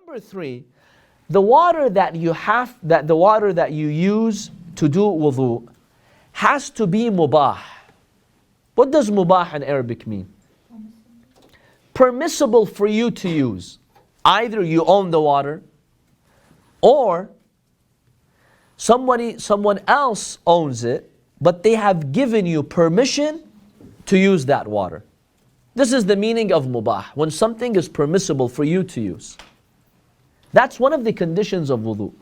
Number three, the water that you use to do wudu has to be mubah. What does mubah in Arabic mean? Permissible for you to use. Either you own the water, or someone else owns it, but they have given you permission to use that water. This is the meaning of mubah, when something is permissible for you to use. That's one of the conditions of wudu.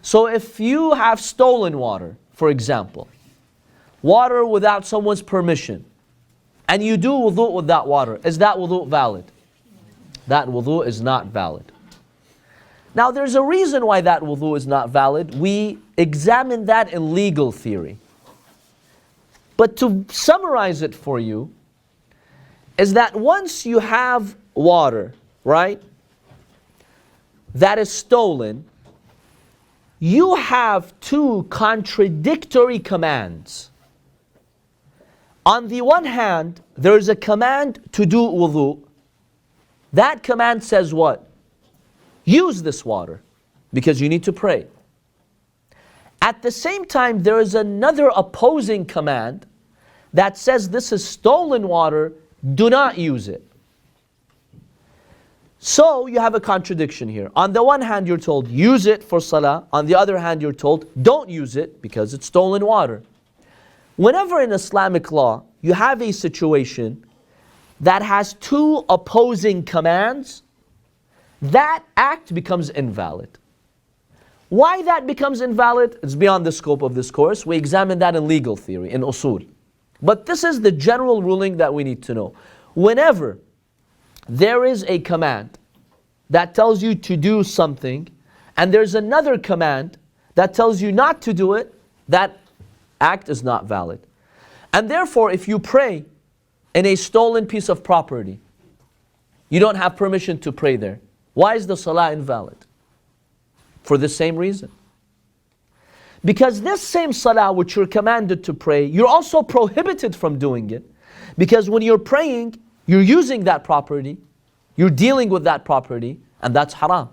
So if you have stolen water, for example, water without someone's permission, and you do wudu with that water, is that wudu valid? That wudu is not valid. Now there's a reason why that wudu is not valid. We examine that in legal theory. But to summarize it for you, is that once you have water, right, that is stolen, you have two contradictory commands. On the one hand, there is a command to do wudu. That command says what? Use this water, because you need to pray. At the same time, there is another opposing command that says this is stolen water, do not use it. So you have a contradiction here. On the one hand, you're told use it for salah. On the other hand, you're told don't use it because it's stolen water. Whenever in Islamic law you have a situation that has two opposing commands, that act becomes invalid. Why that becomes invalid is beyond the scope of this course. We examine that in legal theory, in usul. But this is the general ruling that we need to know. Whenever there is a command that tells you to do something, and there's another command that tells you not to do it, that act is not valid. And therefore, if you pray in a stolen piece of property, you don't have permission to pray there. Why is the salah invalid? For the same reason. Because this same salah which you're commanded to pray, you're also prohibited from doing it. Because when you're praying, you're using that property, you're dealing with that property, and that's haram.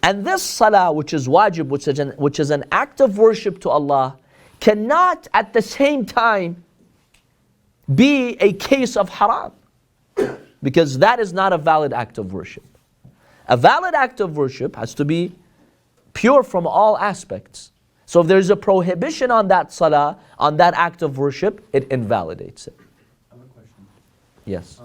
And this salah, which is wajib, which is an act of worship to Allah, cannot at the same time be a case of haram. Because that is not a valid act of worship. A valid act of worship has to be pure from all aspects. So if there's a prohibition on that salah, on that act of worship, it invalidates it. I have a question. Yes.